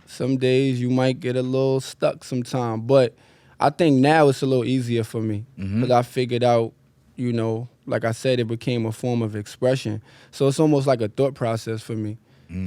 Some days you might get a little stuck sometime. But I think now it's a little easier for me because I figured out, you know, like I said, it became a form of expression. So it's almost like a thought process for me.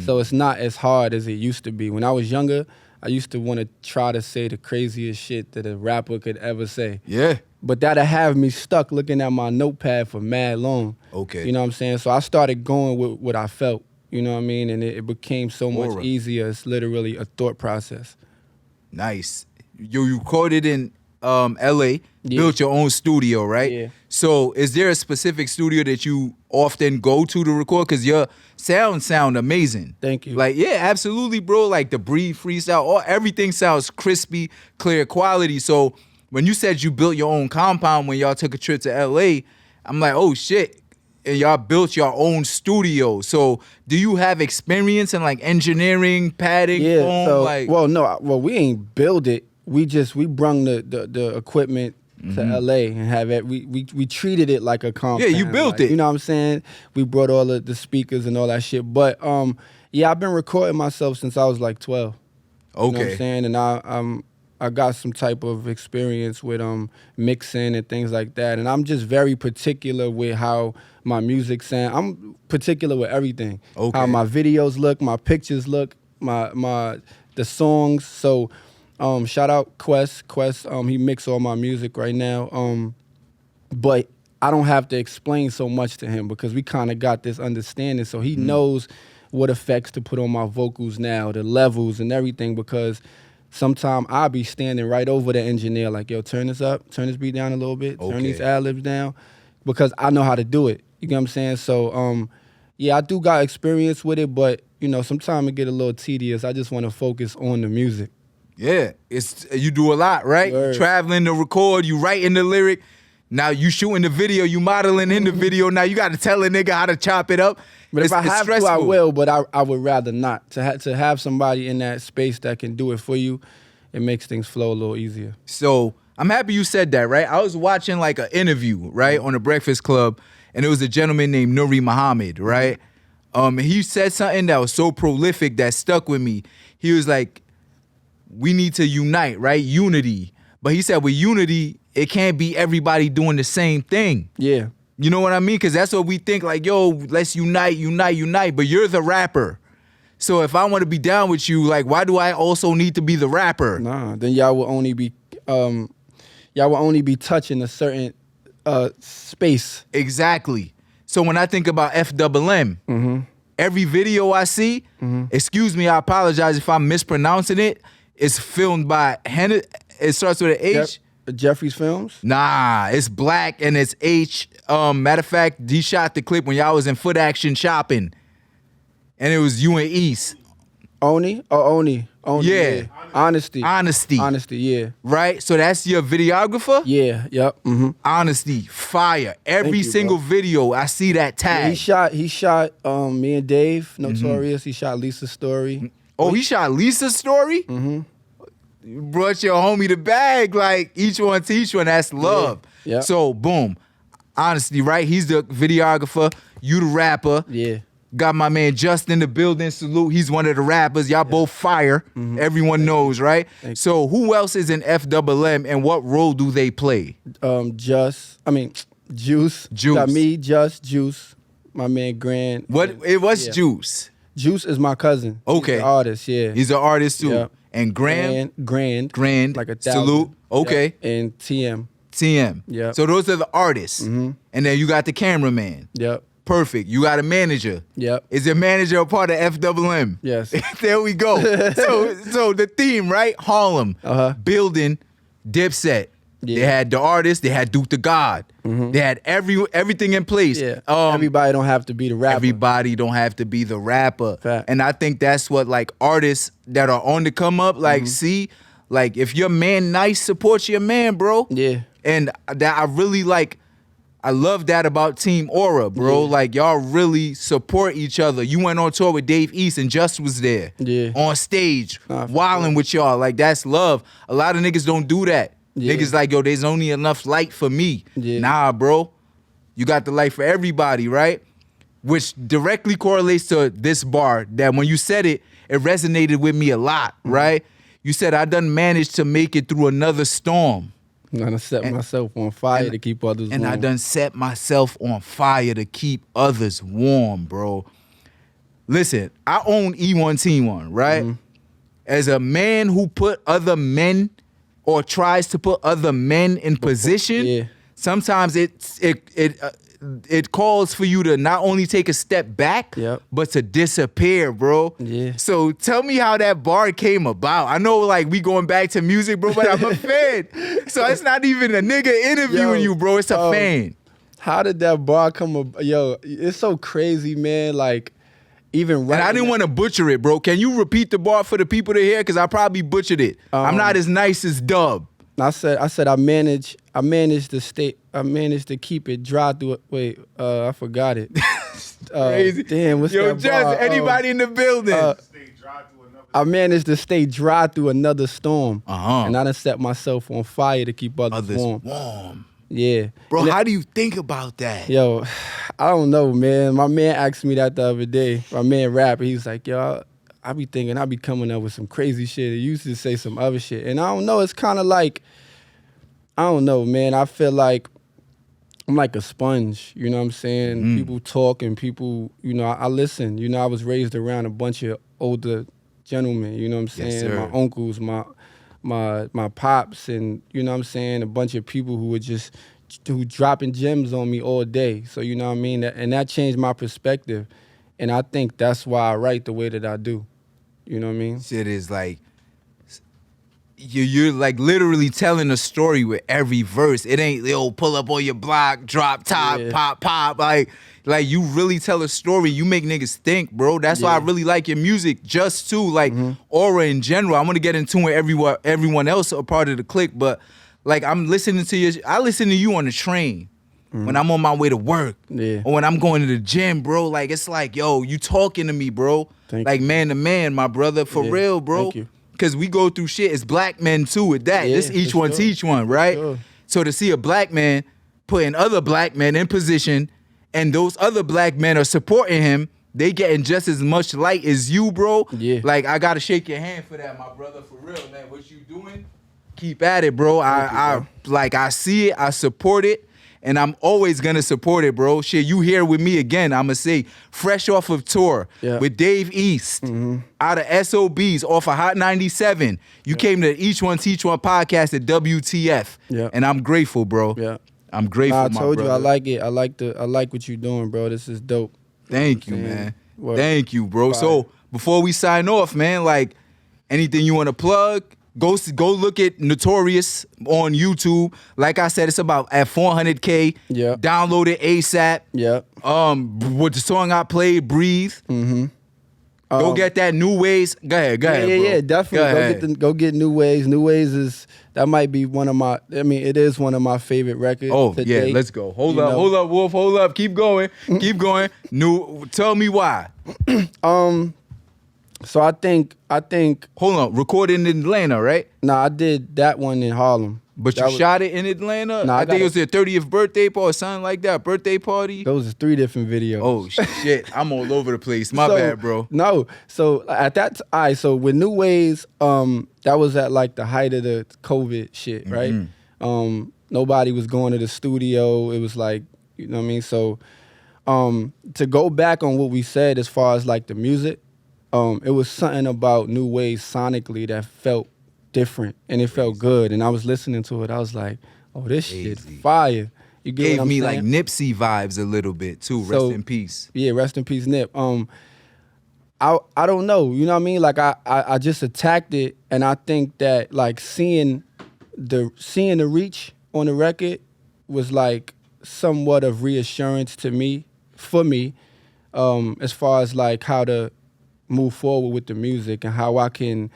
So it's not as hard as it used to be. When I was younger, I used to want to try to say the craziest shit that a rapper could ever say. Yeah. But that'd have me stuck looking at my notepad for mad long. Okay. You know what I'm saying? So I started going with what I felt. You know what I mean? And it became so much Aura. easier. It's literally a thought process. Nice. You recorded in LA, built your own studio, right? Yeah. So is there a specific studio that you often go to record? Because your sound amazing. Thank you. Like, yeah, absolutely, bro. Like the Breathe freestyle, everything sounds crispy, clear quality. So when you said you built your own compound when y'all took a trip to LA, I'm like, oh shit. And y'all built your own studio. So do you have experience in like engineering, padding, Yeah. foam? So, Like, well, we ain't build it. We brung the equipment to LA and have it. We treated it like a compound. Yeah, you built like, it. You know what I'm saying? We brought all the speakers and all that shit. But yeah, I've been recording myself since I was like 12. You know what I'm okay. saying? And I got some type of experience with mixing and things like that. And I'm just very particular with how my music sound. I'm particular with everything. Okay. How my videos look, my pictures look, the songs. So shout out Quest. Quest, he mix all my music right now. But I don't have to explain so much to him because we kind of got this understanding. So he knows what effects to put on my vocals now, the levels and everything, because sometimes I'll be standing right over the engineer like, yo, turn this up, turn this beat down a little bit, turn these ad-libs down, because I know how to do it. You get what I'm saying? So, yeah, I do got experience with it, but, you know, sometimes it get a little tedious. I just want to focus on the music. Yeah, you do a lot, right? Word. Traveling to record, you writing the lyric. Now you shooting the video, you modeling in the video. Now you got to tell a nigga how to chop it up. But if I It's have stressful. to, I will, but I would rather not. To have somebody in that space that can do it for you, it makes things flow a little easier. So I'm happy you said that, right? I was watching like an interview, right, on the Breakfast Club, and it was a gentleman named Nuri Muhammad, right? And he said something that was so prolific that stuck with me. He was like, we need to unite, right? Unity. But he said with unity, it can't be everybody doing the same thing. Yeah. You know what I mean? Because that's what we think, like, yo, let's unite. But you're the rapper. So if I want to be down with you, like, why do I also need to be the rapper? Nah, then y'all will only be touching a certain space. Exactly. So when I think about FMM, every video I see, excuse me, I apologize if I'm mispronouncing it, it's filmed by it starts with an H. Jeffrey's Films? Nah, it's black and it's H. Matter of fact, he shot the clip when y'all was in Foot Action shopping. And it was you and East. Oni? Yeah. Honesty, yeah. Right? So that's your videographer? Yeah, yep. Honesty, fire. Every single video, I see that tag. Yeah, he shot me and Dave, Notorious. He shot Lisa's Story. Oh, he shot Lisa's Story? You brought your homie the bag, like each one to each one. That's love. Yeah. So, boom. Honesty, right? He's the videographer. You the rapper. Yeah. Got my man Justin in the building. Salute. He's one of the rappers. Y'all both fire. Everyone knows, right? So who else is in FMM and what role do they play? Juice. Juice. Got me, Juice. My man Grand. What's Juice? Juice is my cousin. Okay. He's an artist, yeah. He's an artist too. Yep. And Grand. Like 1,000. Salute. Okay. Yep. And TM. Yeah. So those are the artists. And then you got the cameraman. Yep. Perfect. You got a manager. Yep. Is your manager a part of FMM? Yes. There we go. So the theme, right? Harlem. Building, Dipset. Yeah. They had the artist. They had Duke the God. They had everything in place. Yeah. Everybody don't have to be the rapper. Everybody don't have to be the rapper. Fact. And I think that's what like artists that are on the come up, like see, like if your man nice, support your man, bro. Yeah. And that I really like. I love that about Team Aura, bro. Yeah. Like, y'all really support each other. You went on tour with Dave East and Just was there. Yeah. On stage, wilding with y'all. Like, that's love. A lot of niggas don't do that. Yeah. Niggas like, yo, there's only enough light for me. Yeah. Nah, bro. You got the light for everybody, right? Which directly correlates to this bar that when you said it, it resonated with me a lot, right? You said, I done managed to make it through another storm. I'm gonna set myself on fire to keep others warm. And I done set myself on fire to keep others warm, bro. Listen, I own E1T1, right? As a man who put other men or tries to put other men in position, sometimes it calls for you to not only take a step back, but to disappear, bro. Yeah. So tell me how that bar came about. I know like we going back to music, bro, but I'm a fan. So it's not even a nigga interviewing you, bro. It's a fan. How did that bar come about? Yo, it's so crazy, man. Like, even right. And I didn't want to butcher it, bro. Can you repeat the bar for the people to hear? Because I probably butchered it. I'm not as nice as Dub. I said I managed to keep it dry through it. Wait, I forgot it. Crazy. Damn, what's Yo, that just bar? anybody in the building. I managed to stay dry through another storm. And I done set myself on fire to keep others warm. Yeah. Bro, how do you think about that? Yo, I don't know, man. My man asked me that the other day. My man rapper, he was like, yo, I be thinking I be coming up with some crazy shit. He used to say some other shit. And I don't know, it's kind of like, I don't know, man. I feel like I'm like a sponge, you know what I'm saying? People talk and people, you know, I listen. You know, I was raised around a bunch of older gentlemen, you know what I'm saying? Yes, sir. My uncles, my pops, and you know what I'm saying? A bunch of people who dropping gems on me all day. So, you know what I mean? And that changed my perspective. And I think that's why I write the way that I do. You know what I mean? Shit is like, you're like literally telling a story with every verse. It ain't, yo, pull up on your block, drop top, pop. Like you really tell a story. You make niggas think, bro. That's why I really like your music. Just too, like Aura in general. I want to get into it everyone else a part of the clique, but like I'm listening to I listen to you on the train. When I'm on my way to work, or when I'm going to the gym, bro, like it's like, yo, you talking to me, bro. Like man to man, my brother, for real, bro. Thank you. Because we go through shit as black men too with that. This each one teach one, right? Sure. So to see a black man putting other black men in position and those other black men are supporting him, they getting just as much light as you, bro. Yeah. Like I gotta shake your hand for that, my brother, for real, man. What you doing? Keep at it, bro. I see it, I support it. And I'm always gonna support it, bro. Shit, you here with me again. I'ma say, fresh off of tour with Dave East, out of SOBs, off of Hot 97. You came to Each One Teach One podcast at WTF. And I'm grateful, bro. I'm grateful, I my told you brother. I like it. I like what you're doing, bro. This is dope. Thank you, man. Word. Thank you, bro. Fire. So before we sign off, man, like anything you want to plug, go look at Notorious on YouTube. Like I said, it's about at 400K. Yeah. Download it ASAP. Yeah. With the song I played, Breathe. Mm-hmm. Go get that New Ways. Go ahead, bro. Yeah, definitely. Go get New Ways. New Ways might be one of my. I mean, it is one of my favorite records. Oh to yeah, date. let's go. Hold up, Wolf. Hold up. Keep going. Keep going. Tell me why. So I think. Hold on. Recorded in Atlanta, right? Nah, I did that one in Harlem. But you shot it in Atlanta? Nah, I think it was their 30th birthday party or something like that. Birthday party? Those are 3 different videos. Oh, shit. I'm all over the place. My bad, bro. No. So at that time, so with New Ways, that was at like the height of the COVID shit, right? Mm-hmm. Nobody was going to the studio. It was like, you know what I mean? So to go back on what we said as far as like the music, it was something about New Ways sonically that felt different and it felt good. And I was listening to it. I was like, oh, this shit fire. You get Gave what I'm me saying? like Nipsey vibes a little bit too. Rest in peace. Yeah, rest in peace, Nip. I don't know. You know what I mean? Like I just attacked it, and I think that like seeing the reach on the record was like somewhat of reassurance to me, for me, as far as like how to move forward with the music and how I can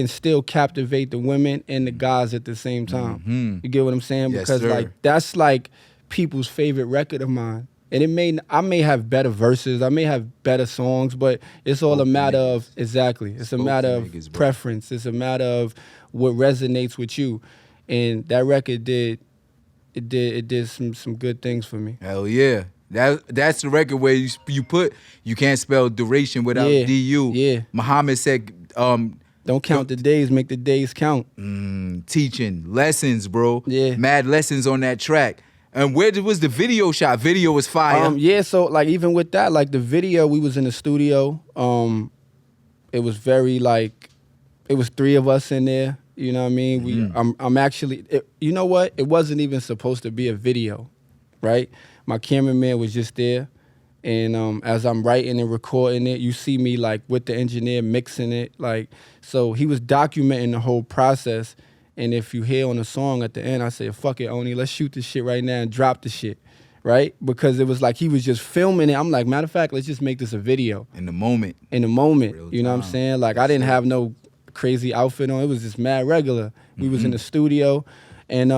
still captivate the women and the guys at the same time. Mm-hmm. You get what I'm saying? Yes, Because sir. like that's like people's favorite record of mine. And I may have better verses, I may have better songs, but it's all a matter of It's a matter of preference. It's a matter of what resonates with you. And that record did some good things for me. Hell yeah. That's the record where you put, you can't spell duration without DU. Yeah. Muhammad said, don't count the days, make the days count. Teaching, lessons, bro. Yeah. Mad lessons on that track. And where was the video shot? Video was fire. Yeah, so like even with that, like the video, we was in the studio. It was very like, it was 3 of us in there. You know what I mean? I'm actually, you know what? It wasn't even supposed to be a video, right? My cameraman was just there. And as I'm writing and recording it, you see me like with the engineer mixing it. Like, so he was documenting the whole process. And if you hear on the song at the end, I said, fuck it, Oni, let's shoot this shit right now and drop the shit, right? Because it was like he was just filming it. I'm like, matter of fact, let's just make this a video. In the moment. Real you know what I'm saying? Like, I didn't have no crazy outfit on. It was just mad regular. We was in the studio. And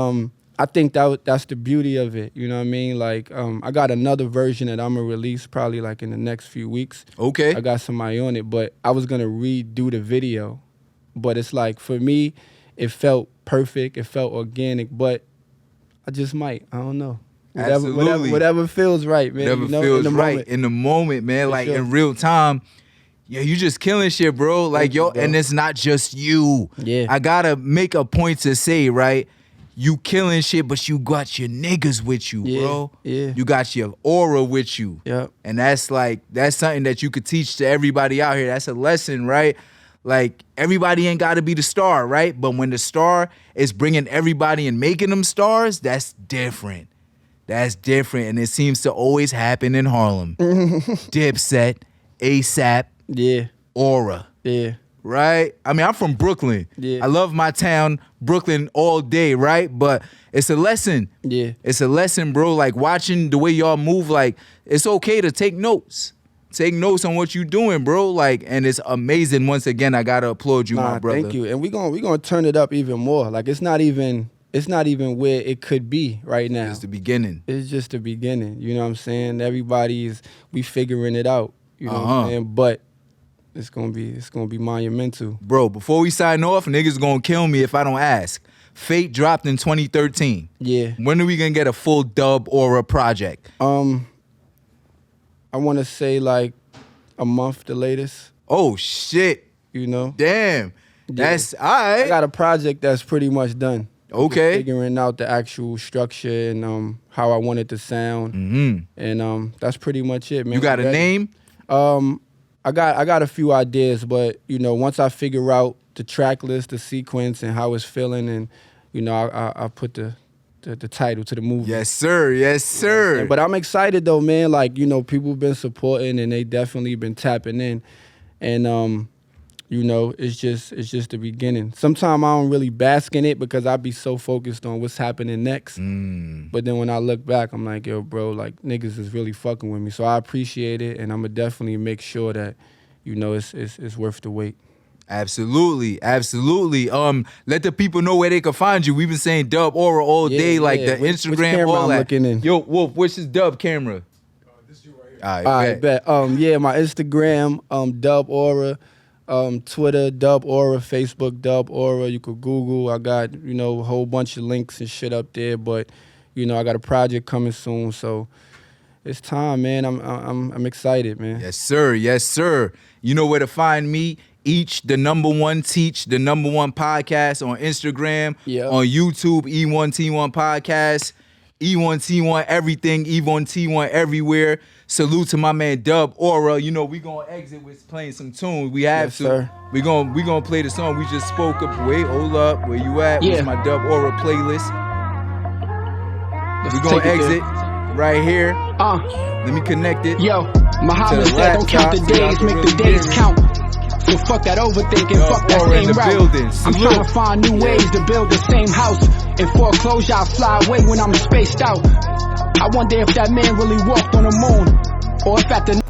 I think that's the beauty of it, you know what I mean? Like, I got another version that I'm going to release probably like in the next few weeks. Okay. I got somebody on it, but I was going to redo the video. But it's like, for me, it felt perfect. It felt organic, but I just might. I don't know. Whatever feels right, man. Whatever feels right in the moment, man. Like in real time. Yeah, you just killing shit, bro. Like, yo, and it's not just you. Yeah. I gotta make a point to say, right? You killing shit, but you got your niggas with you, bro. Yeah. You got your aura with you. Yeah. And that's something that you could teach to everybody out here. That's a lesson, right? Like, everybody ain't got to be the star, right? But when the star is bringing everybody and making them stars, that's different. That's different. And it seems to always happen in Harlem. Dipset, ASAP, Yeah. Aura. Yeah. Right? I mean, I'm from Brooklyn. Yeah. I love my town, Brooklyn, all day, right? But it's a lesson. Yeah. It's a lesson, bro. Like, watching the way y'all move, like, it's okay to take notes. Take notes on what you doing, bro. Like, and it's amazing. Once again, I gotta applaud you, my brother. Thank you. And we gonna turn it up even more. Like, it's not even where it could be right now. It's the beginning. It's just the beginning. You know what I'm saying? We figuring it out. You know what I'm saying? But it's gonna be monumental. Bro, before we sign off, niggas gonna kill me if I don't ask. Fate dropped in 2013. Yeah. When are we gonna get a full dub or a project? I want to say like a month the latest. Oh shit! You know. Damn. That's all right. I got a project that's pretty much done. Okay. Just figuring out the actual structure and how I want it to sound. And that's pretty much it, man. You got a name? I got a few ideas, but you know, once I figure out the track list, the sequence, and how it's feeling, and you know, I put the the title to the movie. Yes, sir. Yes, sir. But I'm excited though, man. Like, you know, people have been supporting and they definitely been tapping in. And you know, it's just the beginning. Sometimes I don't really bask in it because I be so focused on what's happening next. But then when I look back, I'm like, yo, bro, like niggas is really fucking with me. So I appreciate it, and I'ma definitely make sure that, you know, it's worth the wait. Absolutely, absolutely. Let the people know where they can find you. We've been saying Dub Aura all day, like the which Instagram, camera all I'm that. looking in? Yo, Wolf, what's his Dub camera? This is you right here. All All right, right, bet. Yeah, my Instagram, Dub Aura, Twitter, Dub Aura, Facebook, Dub Aura. You could Google. I got, you know, a whole bunch of links and shit up there. But, you know, I got a project coming soon, so it's time, man. I'm excited, man. Yes, sir. Yes, sir. You know where to find me. Each the #1 Teach, the #1 podcast on Instagram, on YouTube, E1T1 Podcast, E1T1 everything, E1T1 everywhere. Salute to my man Dub Aura. You know we gonna exit with playing some tunes. We have to. Sir. We gonna play the song we just spoke of. Wait, hold up. Where you at? Where's my Dub Aura playlist? We gonna exit right here. Let me connect it. Yo, Muhammad said don't count the days, make the days count. So fuck that overthinking, fuck that Aura in same the route. building. I'm Salute. trying to find new ways to build the same house. In foreclosure, I fly away when I'm spaced out. I wonder if that man really walked on the moon, or if at the